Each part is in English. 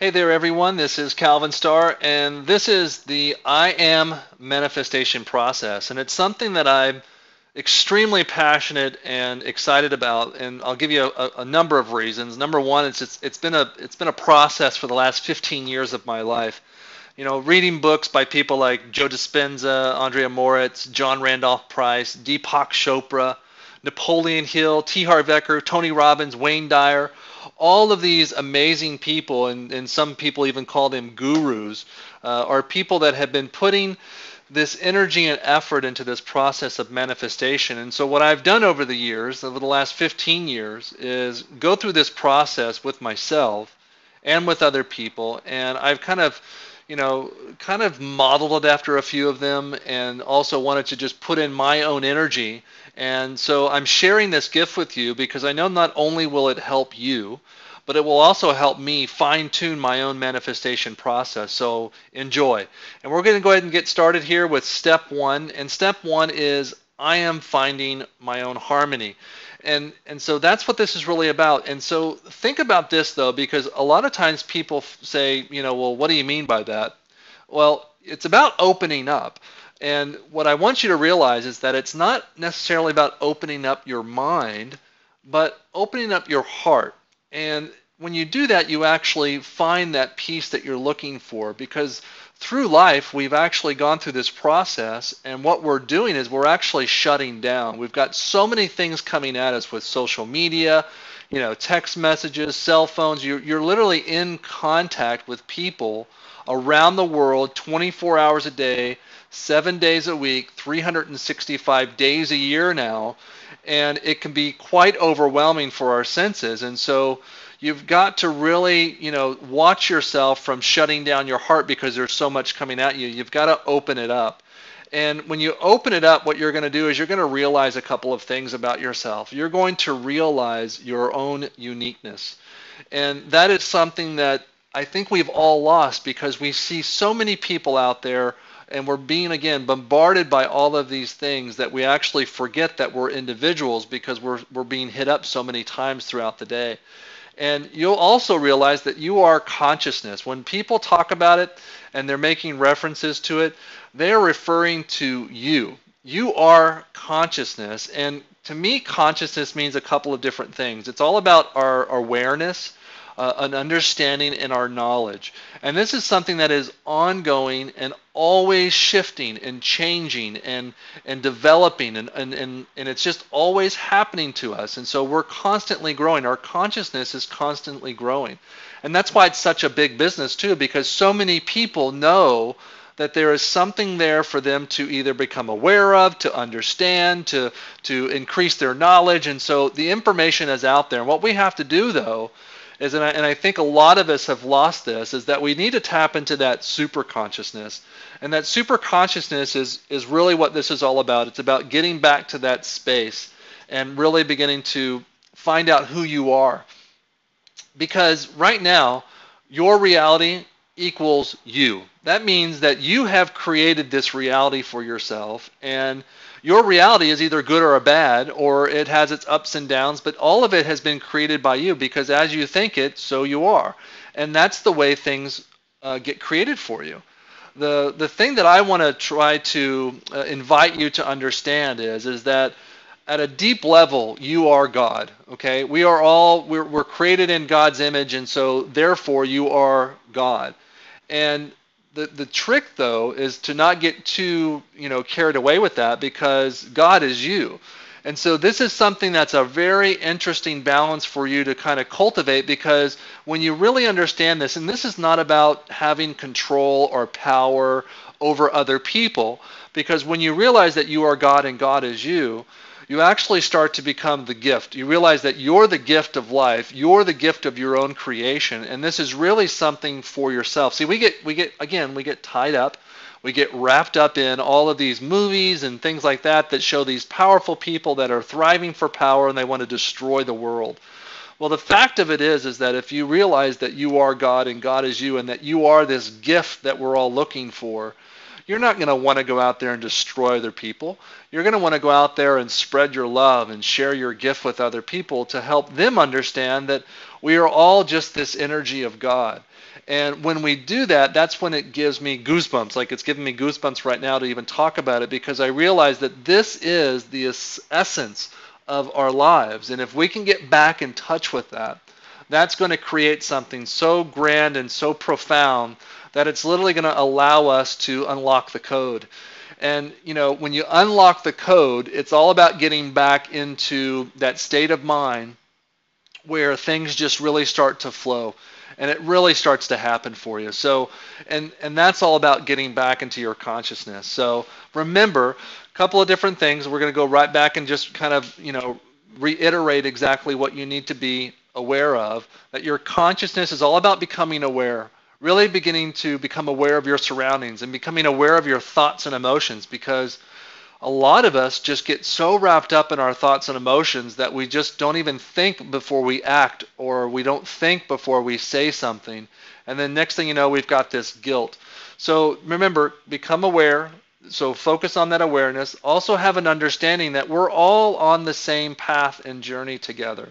Hey there, everyone. This is Calvin Starr, and this is the I Am manifestation process. And it's something that I'm extremely passionate and excited about. And I'll give you a number of reasons. Number one, it's been a process for the last 15 years of my life. Reading books by people like Joe Dispenza, Andrea Moritz, John Randolph Price, Deepak Chopra, Napoleon Hill, T. Harv Eker, Tony Robbins, Wayne Dyer, all of these amazing people, and some people even call them gurus, are people that have been putting this energy and effort into this process of manifestation. And so what I've done over the years, over the last 15 years, is go through this process with myself and with other people, and I've kind of modeled it after a few of them, and also wanted to just put in my own energy. And so I'm sharing this gift with you because I know not only will it help you, but it will also help me fine-tune my own manifestation process. So enjoy. And we're going to go ahead and get started here with step one. And step one is I am finding my own harmony. And so that's what this is really about. And so think about this, though, because a lot of times people say, well, what do you mean by that? Well, it's about opening up. And what I want you to realize is that it's not necessarily about opening up your mind, but opening up your heart. And when you do that, you actually find that peace that you're looking for, because through life, we've actually gone through this process, and what we're doing is we're actually shutting down. We've got so many things coming at us with social media, text messages, cell phones. You're literally in contact with people around the world 24 hours a day, 7 days a week, 365 days a year now, and it can be quite overwhelming for our senses. And so you've got to really, watch yourself from shutting down your heart because there's so much coming at you. You've got to open it up. And when you open it up, what you're going to do is you're going to realize a couple of things about yourself. You're going to realize your own uniqueness. And that is something that I think we've all lost because we see so many people out there, and we're being, again, bombarded by all of these things that we actually forget that we're individuals because we're being hit up so many times throughout the day. And you'll also realize that you are consciousness. When people talk about it and they're making references to it, they're referring to you. You are consciousness. And to me, consciousness means a couple of different things. It's all about our awareness, an understanding, and our knowledge. And this is something that is ongoing and always shifting and changing and developing, and it's just always happening to us. And so we're constantly growing. Our consciousness is constantly growing. And that's why it's such a big business too, because so many people know that there is something there for them to either become aware of, to understand, to increase their knowledge. And so the information is out there. And what we have to do, though, is, and I think a lot of us have lost this, is that we need to tap into that super consciousness. And that super consciousness is really what this is all about. It's about getting back to that space and really beginning to find out who you are. Because right now, your reality equals you. That means that you have created this reality for yourself, and your reality is either good or bad, or it has its ups and downs, but all of it has been created by you, because as you think it, so you are. And that's the way things get created for you. The thing that I want to try to invite you to understand is that at a deep level, you are God. Okay, we're created in God's image, and so therefore you are God. And the trick, though, is to not get too carried away with that, because God is you. And so this is something that's a very interesting balance for you to kind of cultivate, because when you really understand this, and this is not about having control or power over other people, because when you realize that you are God and God is you, you actually start to become the gift. You realize that you're the gift of life. You're the gift of your own creation, and this is really something for yourself. See, we get tied up. We get wrapped up in all of these movies and things like that show these powerful people that are thriving for power, and they want to destroy the world. Well, the fact of it is that if you realize that you are God and God is you, and that you are this gift that we're all looking for, you're not going to want to go out there and destroy other people. You're going to want to go out there and spread your love and share your gift with other people to help them understand that we are all just this energy of God. And when we do that, that's when it gives me goosebumps. Like it's giving me goosebumps right now to even talk about it, because I realize that this is the essence of our lives. And if we can get back in touch with that, that's going to create something so grand and so profound that it's literally going to allow us to unlock the code. And, when you unlock the code, it's all about getting back into that state of mind where things just really start to flow and it really starts to happen for you. So, and that's all about getting back into your consciousness. So remember, a couple of different things. We're going to go right back and just kind of, reiterate exactly what you need to be aware of, that your consciousness is all about becoming aware, really beginning to become aware of your surroundings and becoming aware of your thoughts and emotions, because a lot of us just get so wrapped up in our thoughts and emotions that we just don't even think before we act, or we don't think before we say something. And then next thing you know, we've got this guilt. So remember, become aware. So focus on that awareness. Also have an understanding that we're all on the same path and journey together.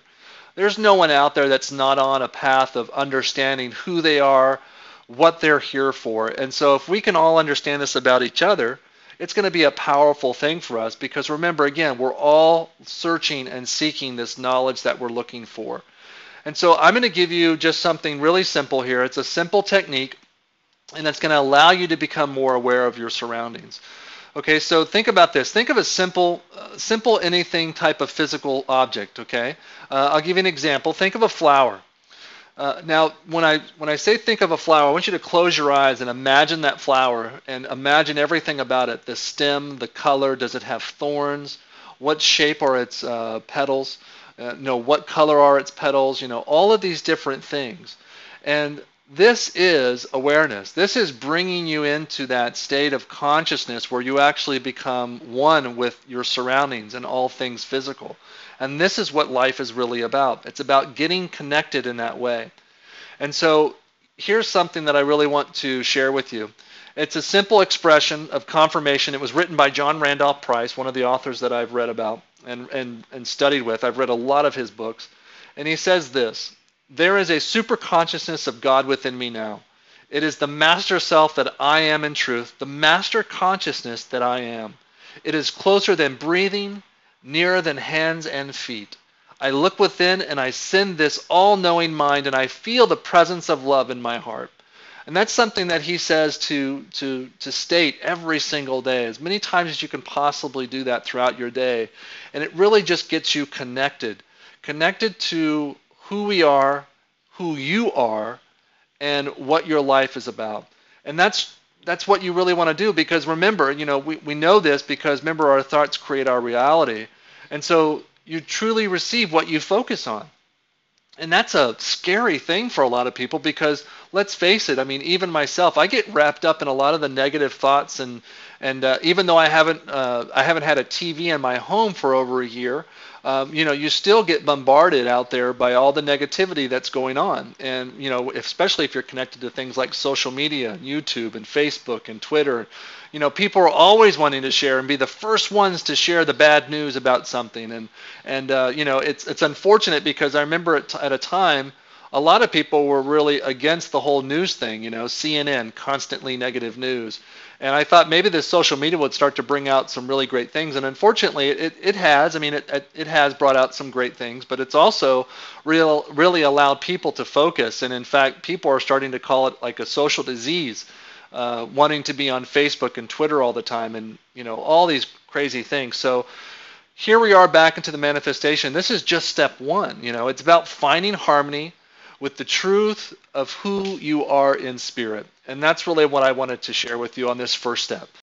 There's no one out there that's not on a path of understanding who they are, what they're here for. And so if we can all understand this about each other, it's going to be a powerful thing for us, because remember, again, we're all searching and seeking this knowledge that we're looking for. And so I'm going to give you just something really simple here. It's a simple technique, and it's going to allow you to become more aware of your surroundings. Okay, so think about this. Think of a simple anything type of physical object, okay? I'll give you an example. Think of a flower. Now, when I say think of a flower, I want you to close your eyes and imagine that flower and imagine everything about it. The stem, the color, does it have thorns? What shape are its petals? What color are its petals? All of these different things. And this is awareness. This is bringing you into that state of consciousness where you actually become one with your surroundings and all things physical. And this is what life is really about. It's about getting connected in that way. And so here's something that I really want to share with you. It's a simple expression of confirmation. It was written by John Randolph Price, one of the authors that I've read about and studied with. I've read a lot of his books. And he says this: there is a super consciousness of God within me now. It is the master self that I am in truth, the master consciousness that I am. It is closer than breathing, nearer than hands and feet. I look within and I send this all-knowing mind, and I feel the presence of love in my heart. And that's something that he says to state every single day, as many times as you can possibly do that throughout your day. And it really just gets you connected to who we are, who you are, and what your life is about. And that's what you really want to do, because remember, we know this because remember, our thoughts create our reality. And so you truly receive what you focus on. And that's a scary thing for a lot of people, because let's face it, I mean, even myself, I get wrapped up in a lot of the negative thoughts, and even though I haven't had a TV in my home for over a year, you still get bombarded out there by all the negativity that's going on. And, especially if you're connected to things like social media, and YouTube and Facebook and Twitter, people are always wanting to share and be the first ones to share the bad news about something. And it's unfortunate, because I remember at a time, a lot of people were really against the whole news thing, CNN, constantly negative news. And I thought maybe this social media would start to bring out some really great things. And unfortunately, it has. I mean, it has brought out some great things, but it's also really allowed people to focus. And in fact, people are starting to call it like a social disease, wanting to be on Facebook and Twitter all the time, and all these crazy things. So here we are back into the manifestation. This is just step one. It's about finding harmony with the truth of who you are in spirit. And that's really what I wanted to share with you on this first step.